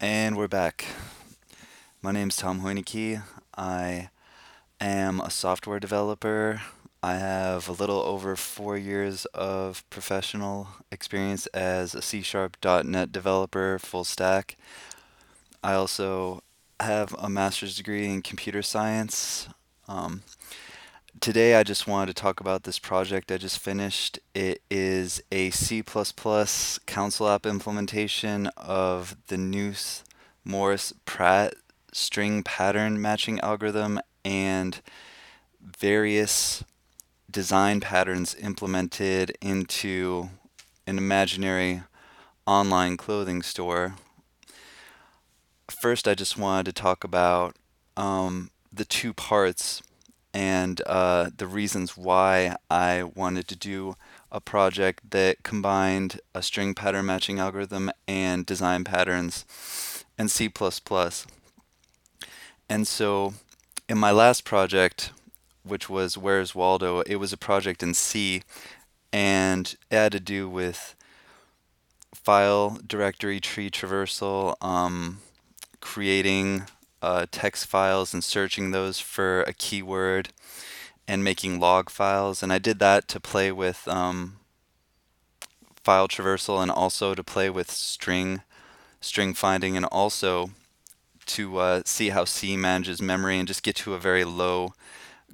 And we're back. My name's Tom Hoineke. I am a software developer. I have a little over 4 years of professional experience as a C#.NET developer, full stack. I also have a master's degree in computer science. Um, Today, I just wanted to talk about this project I just finished. It is a C++ console app implementation of the Knuth-Morris-Pratt string pattern matching algorithm and various design patterns implemented into an imaginary online clothing store. First, I just wanted to talk about the two parts and the reasons why I wanted to do a project that combined a string pattern matching algorithm and design patterns and C++. And so in my last project, which was Where's Waldo, it was a project in C and it had to do with file directory tree traversal, creating text files and searching those for a keyword and making log files. And I did that to play with file traversal and also to play with string finding and also to see how C manages memory and just get to a very low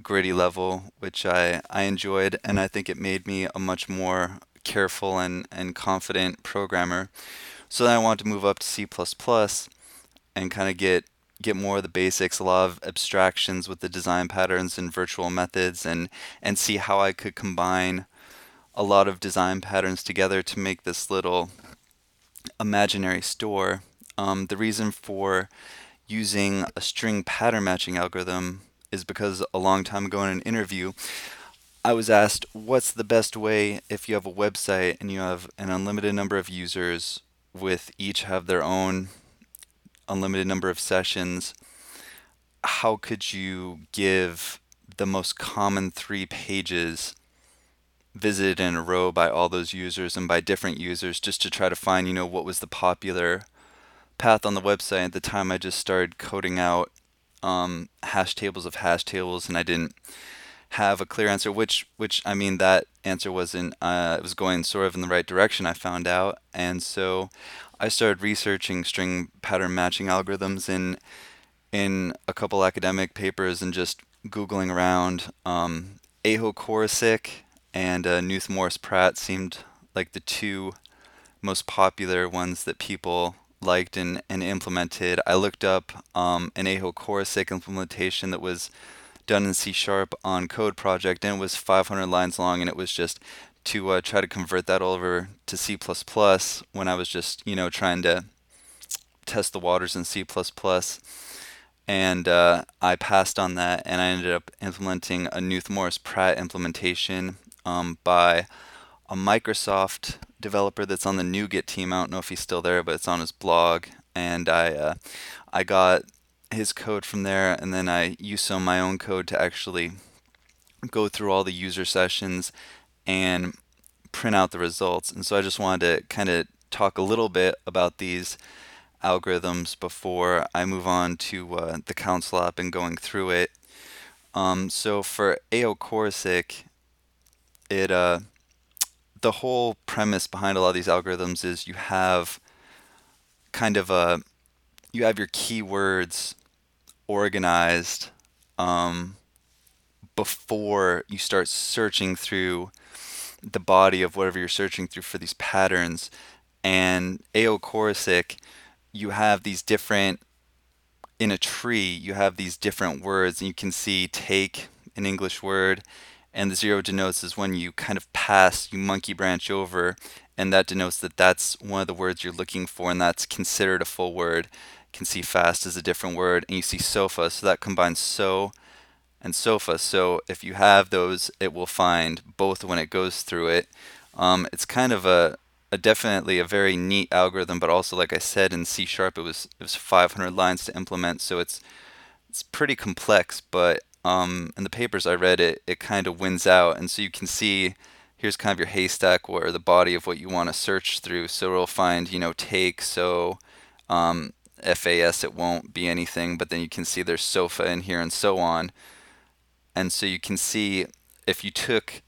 gritty level, which I enjoyed. And I think it made me a much more careful and confident programmer. So then I wanted to move up to C++ and kind of get more of the basics, a lot of abstractions with the design patterns and virtual methods, and see how I could combine a lot of design patterns together to make this little imaginary store. The reason for using a string pattern matching algorithm is because a long time ago in an interview, I was asked what's the best way if you have a website and you have an unlimited number of users with each have their own unlimited number of sessions, how could you give the most common 3 pages visited in a row by all those users and by different users just to try to find, what was the popular path on the website. At the time, I just started coding out hash tables of hash tables, and I didn't have a clear answer. Which I mean, that answer wasn't. It was going sort of in the right direction. I found out, and so I started researching string pattern matching algorithms in a couple academic papers and just Googling around. Aho Korosik and Knuth-Morris-Pratt seemed like the two most popular ones that people liked and implemented. I looked up an Aho Korosik implementation that was done in C Sharp on Code Project, and it was 500 lines long, and it was just to try to convert that all over to C++ when I was just, trying to test the waters in C++. And I passed on that, and I ended up implementing a Knuth-Morris-Pratt implementation by a Microsoft developer that's on the NuGet team. I don't know if he's still there, but it's on his blog. And I got his code from there, and then I used some of my own code to actually go through all the user sessions and print out the results. And so I just wanted to kind of talk a little bit about these algorithms before I move on to the console app and going through it. So for AO Corsic, it the whole premise behind a lot of these algorithms is you have kind of a you have your keywords organized um, before you start searching through the body of whatever you're searching through for these patterns. And AO Corsic, you have these different in a tree, you have these different words, and you can see take an English word, and the 0 denotes is when you kind of pass, you monkey branch over, and that denotes that that's one of the words you're looking for, and that's considered a full word. You can see fast as a different word, and you see sofa, so that combines so and sofa. So if you have those, it will find both when it goes through it. It's kind of a definitely a very neat algorithm, but also like I said in C sharp, it was 500 lines to implement, so it's pretty complex. But in the papers I read, it kind of wins out, and so you can see here's kind of your haystack or the body of what you want to search through. So it'll find take so. FAS, it won't be anything, but then you can see there's sofa in here and so on. And so you can see if you took,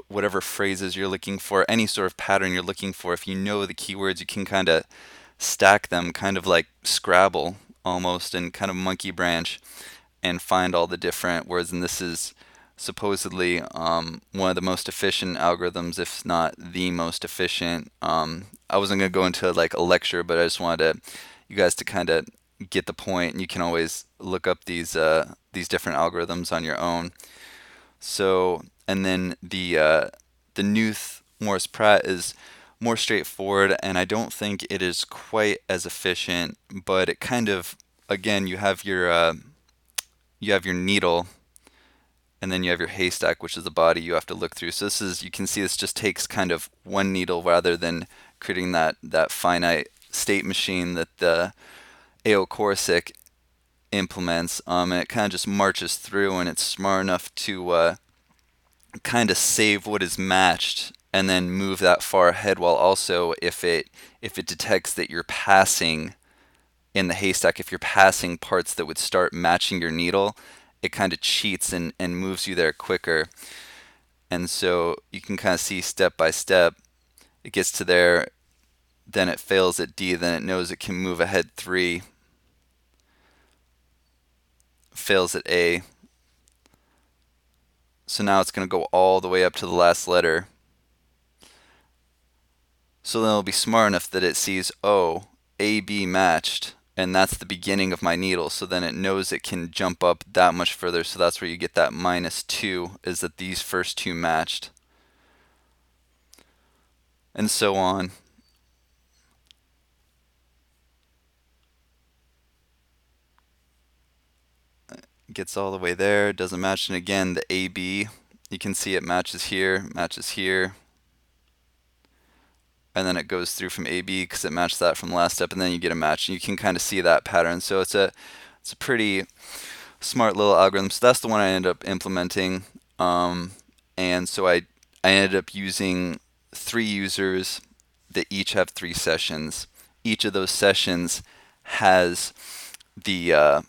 whatever phrases you're looking for, any sort of pattern you're looking for, if you know the keywords, you can kind of stack them, kind of like Scrabble almost, and kind of monkey branch and find all the different words. And this is supposedly one of the most efficient algorithms, if not the most efficient. I wasn't going to go into like a lecture, but I just wanted you guys to kind of get the point, and you can always look up these different algorithms on your own. So, and then the Knuth-Morris-Pratt is more straightforward, and I don't think it is quite as efficient, but it kind of, again, you have your needle, and then you have your haystack, which is the body you have to look through. So you can see this just takes kind of one needle rather than creating that finite state machine that the AO Corsic implements. And it kind of just marches through, and it's smart enough to kind of save what is matched and then move that far ahead, while also if it detects that you're passing in the haystack, if you're passing parts that would start matching your needle, it kind of cheats and moves you there quicker. And so you can kind of see step by step, it gets to there, then it fails at D, then it knows it can move ahead 3, fails at A. So now it's going to go all the way up to the last letter. So then it'll be smart enough that it sees, oh, A, B matched, and that's the beginning of my needle. So then it knows it can jump up that much further. So that's where you get that -2, is that these first two matched. And so on. Gets all the way there, doesn't match. And again, the AB, you can see it matches here, and then it goes through from AB because it matched that from the last step, and then you get a match, and you can kind of see that pattern. So it's a pretty smart little algorithm. So that's the one I ended up implementing, and so I ended up using 3 users that each have 3 sessions. Each of those sessions has the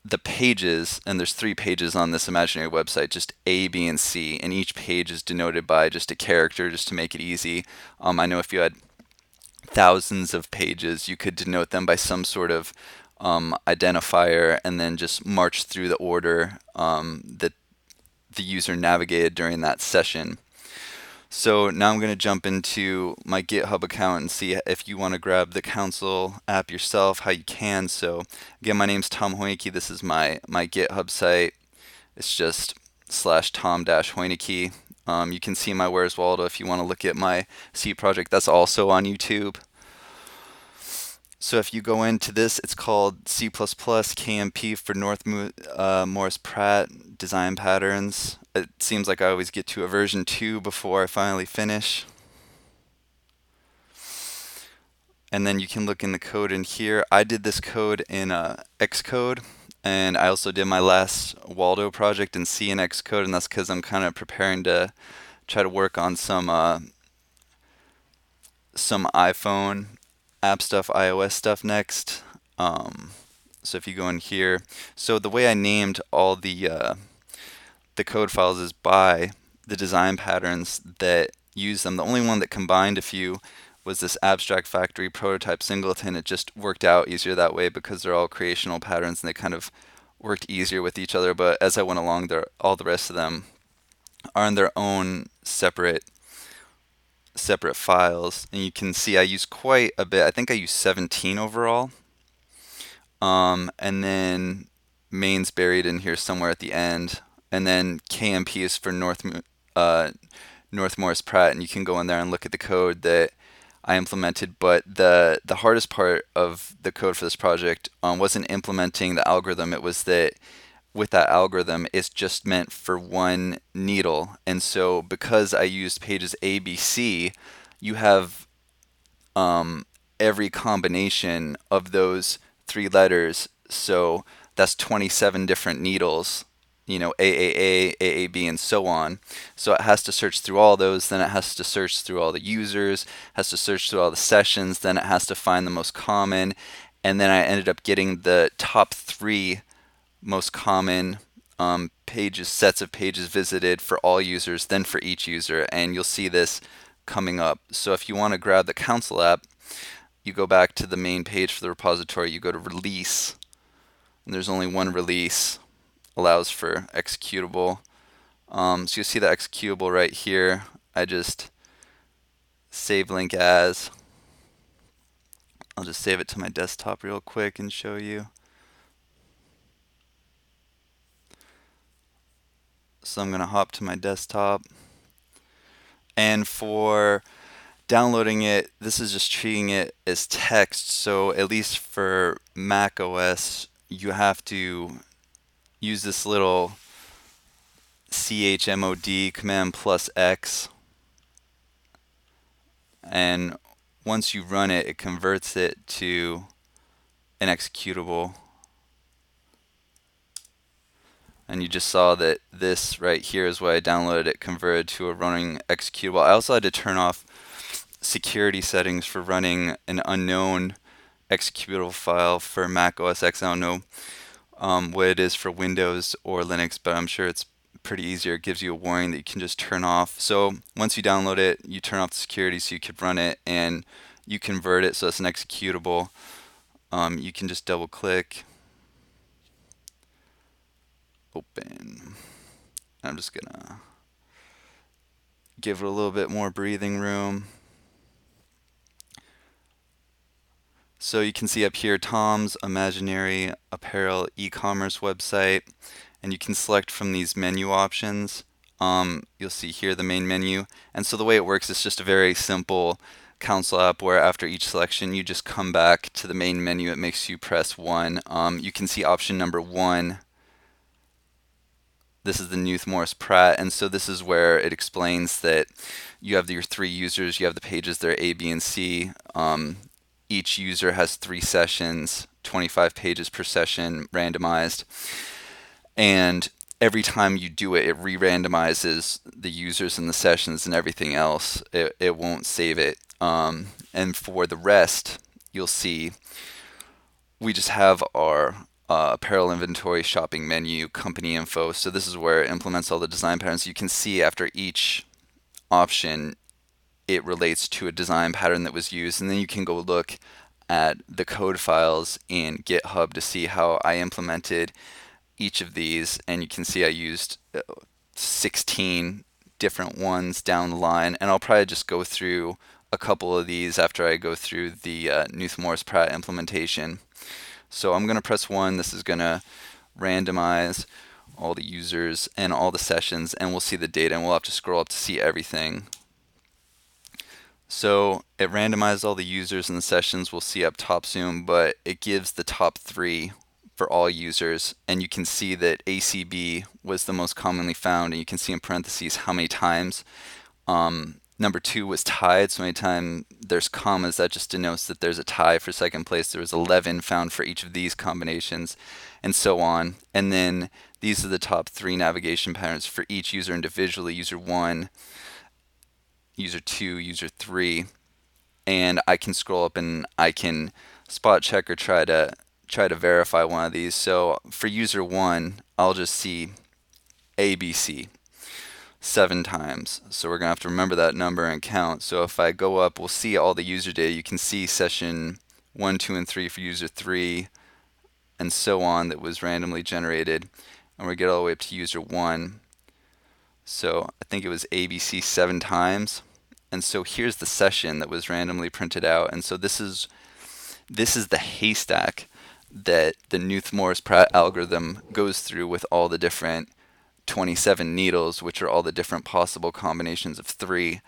the pages, and there's 3 pages on this imaginary website, just A, B, and C, and each page is denoted by just a character, just to make it easy. I know if you had thousands of pages, you could denote them by some sort of identifier, and then just march through the order that the user navigated during that session. So now I'm going to jump into my GitHub account and see if you want to grab the Council app yourself, how you can. So again, my name's Tom Hoineke. This is my GitHub site. It's just /Tom-Hoineke. You can see my Where's Waldo if you want to look at my C project. That's also on YouTube. So if you go into this, it's called C++ KMP for Knuth-Morris-Pratt design patterns. It seems like I always get to a version 2 before I finally finish. And then you can look in the code in here. I did this code in Xcode, and I also did my last Waldo project in C and Xcode, and that's because I'm kind of preparing to try to work on some iPhone app stuff, iOS stuff next. So if you go in here, so the way I named all the code files is by the design patterns that use them. The only one that combined a few was this abstract factory prototype singleton. It just worked out easier that way because they're all creational patterns and they kind of worked easier with each other. But as I went along, all the rest of them are in their own separate files, and you can see I use quite a bit. I think I use 17 overall, and then main's buried in here somewhere at the end, and then KMP is for Knuth-Morris-Pratt, and you can go in there and look at the code that I implemented. But the hardest part of the code for this project wasn't implementing the algorithm. It was that with that algorithm, it's just meant for one needle. And so because I used pages A, B, C, you have every combination of those 3 letters. So that's 27 different needles, AAA, AAB, and so on. So it has to search through all those, then it has to search through all the users, has to search through all the sessions, then it has to find the most common, and then I ended up getting the top 3 most common pages, sets of pages visited for all users, then for each user, and you'll see this coming up. So if you want to grab the Council app, you go back to the main page for the repository, you go to Release, and there's only one release, allows for executable. So you see the executable right here. I just save link as. I'll just save it to my desktop real quick and show you. So I'm going to hop to my desktop. And for downloading it, this is just treating it as text. So at least for Mac OS, you have to use this little chmod command plus X. And once you run it, it converts it to an executable. And you just saw that this right here is what I downloaded. It converted to a running executable. I also had to turn off security settings for running an unknown executable file for Mac OS X. I don't know what it is for Windows or Linux, but I'm sure it's pretty easier. It gives you a warning that you can just turn off. So once you download it, you turn off the security so you could run it, and you convert it so it's an executable. You can just double click, open. I'm just gonna give it a little bit more breathing room. So you can see up here Tom's Imaginary Apparel e-commerce website, and you can select from these menu options. You'll see here the main menu, and so the way it works is just a very simple Council app where after each selection you just come back to the main menu. It makes you press 1. You can see option number 1. This is the Knuth-Morris-Pratt, and so this is where it explains that you have your 3 users, you have the pages, they're A, B, and C. Each user has 3 sessions, 25 pages per session, randomized. And every time you do it, it re-randomizes the users and the sessions and everything else. It won't save it. And for the rest, you'll see we just have our apparel inventory, shopping menu, company info. So this is where it implements all the design patterns. You can see after each option, it relates to a design pattern that was used, and then you can go look at the code files in GitHub to see how I implemented each of these, and you can see I used 16 different ones down the line, and I'll probably just go through a couple of these after I go through the Knuth-Morris-Pratt implementation. So I'm going to press 1. This is going to randomize all the users and all the sessions, and we'll see the data, and we'll have to scroll up to see everything. So it randomized all the users and the sessions. We'll see up top soon, but it gives the top 3 for all users, and you can see that ACB was the most commonly found, and you can see in parentheses how many times. Number 2 was tied, so anytime there's commas, that just denotes that there's a tie for second place. There was 11 found for each of these combinations, and so on. And then these are the top 3 navigation patterns for each user individually, user 1, user 2, user 3, and I can scroll up and I can spot check or try to verify one of these. So for user 1, I'll just see ABC 7 times. So we're going to have to remember that number and count. So if I go up, we'll see all the user data. You can see session 1, 2, and 3 for user 3, and so on, that was randomly generated. And we get all the way up to user 1. So I think it was ABC 7 times. And so here's the session that was randomly printed out. And so this is the haystack that the Knuth-Morris-Pratt algorithm goes through with all the different 27 needles, which are all the different possible combinations of 3,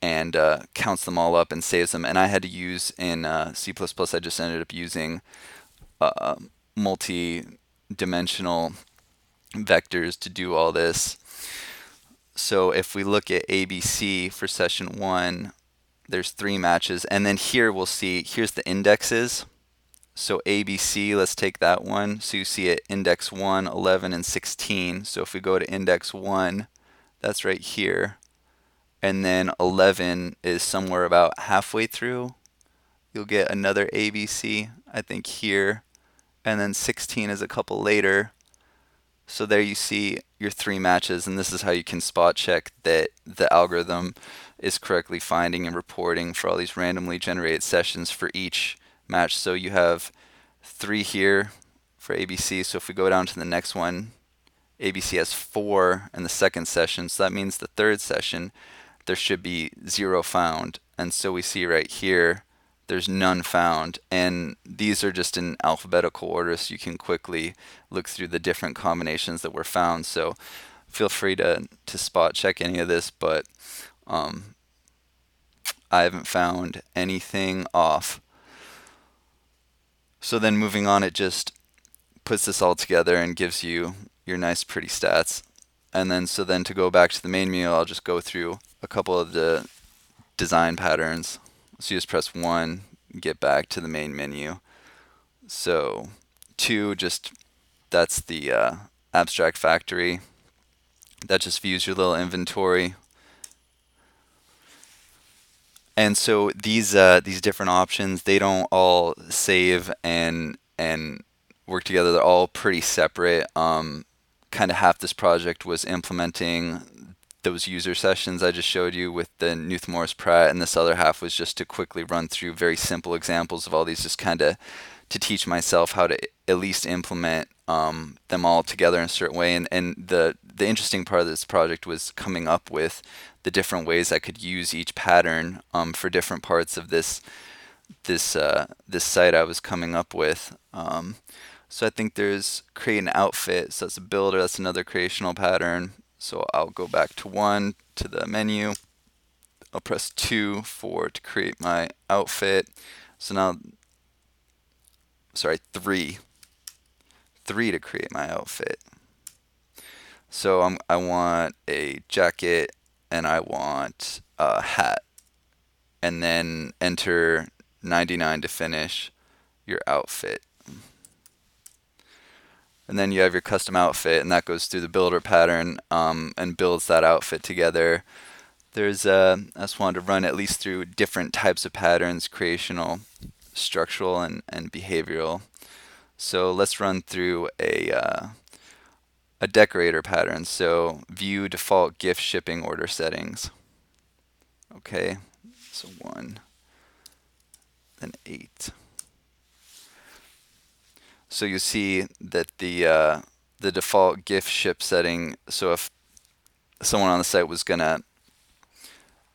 and counts them all up and saves them. And I had to use in C++, I just ended up using multi-dimensional vectors to do all this. So if we look at ABC for session 1, there's 3 matches, and then here we'll see, here's the indexes So ABC, let's take that one. So you see it index 1, 11, and 16. So if we go to index 1, that's right here. And then 11 is somewhere about halfway through. You'll get another ABC, I think here. And then 16 is a couple later. So there you see your three matches, and this is how you can spot check that the algorithm is correctly finding and reporting for all these randomly generated sessions for each match. So you have three here for ABC. So if we go down to the next one, ABC has four in the second session. So that means the third session, there should be zero found. And so we see right here, there's none found. And these are just in alphabetical order, so you can quickly look through the different combinations that were found. So feel free to spot check any of this, but I haven't found anything off. So then moving on, it just puts this all together and gives you your nice pretty stats. And then so then to go back to the main menu, I'll just go through a couple of the design patterns. So you just press 1, get back to the main menu. So 2, just that's the abstract factory. That just views your little inventory. And so these different options, they don't all save and work together. They're all pretty separate. Kind of half this project was implementing those user sessions I just showed you with the Knuth-Morris-Pratt, and this other half was just to quickly run through very simple examples of all these, just kind of to teach myself how to at least implement them all together in a certain way. And the interesting part of this project was coming up with the different ways I could use each pattern for different parts of this site I was coming up with. So I think there's create an outfit. So that's a builder. That's another creational pattern. So I'll go back to 1 to the menu. I'll press 2 to create my outfit. So now, sorry, 3 to create my outfit. So I want a jacket and I want a hat. And then enter 99 to finish your outfit. And then you have your custom outfit, and that goes through the builder pattern and builds that outfit together. I just wanted to run at least through different types of patterns, creational, structural, and behavioral. So let's run through a decorator pattern. So view default gift shipping order settings. Okay, so 1, then 8. So you see that the default gift ship setting, so if someone on the site was gonna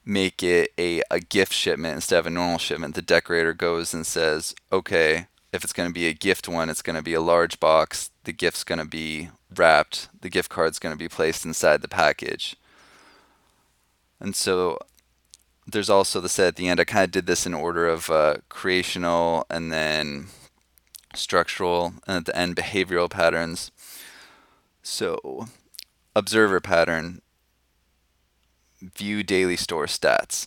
make it a gift shipment instead of a normal shipment, the decorator goes and says, okay, if it's going to be a gift one, it's going to be a large box, the gift's going to be wrapped, the gift card's going to be placed inside the package. And so there's also the set at the end. I kind of did this in order of creational and then structural, and at the end behavioral patterns. So observer pattern, view daily store stats.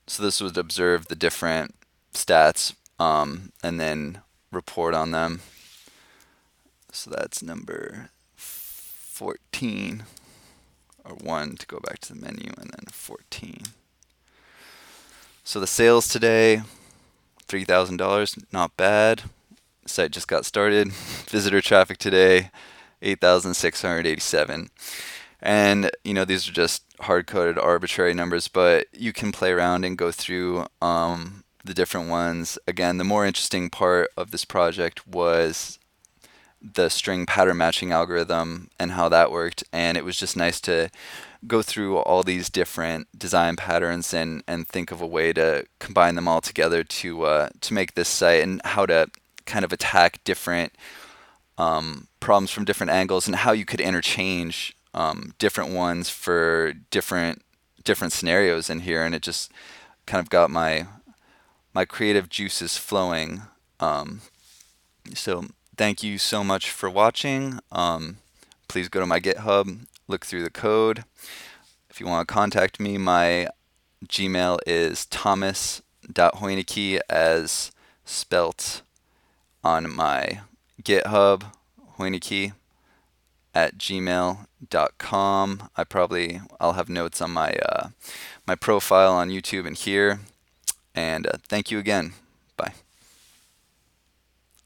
So this would observe the different stats and then report on them. So that's number 14, or 1 to go back to the menu, and then 14. So the sales today, $3,000, not bad. Site just got started. Visitor traffic today, 8,687. And these are just hard-coded arbitrary numbers, but you can play around and go through the different ones. Again, the more interesting part of this project was the string pattern matching algorithm and how that worked. And it was just nice to go through all these different design patterns and think of a way to combine them all together to make this site, and how to kind of attack different problems from different angles, and how you could interchange different ones for different scenarios in here. And it just kind of got my creative juices flowing. So thank you so much for watching. Please go to my GitHub, look through the code. If you want to contact me, my Gmail is thomas.hoineke as spelt on my GitHub, hoineke@gmail.com. I'll have notes on my profile on YouTube and here. And thank you again. Bye.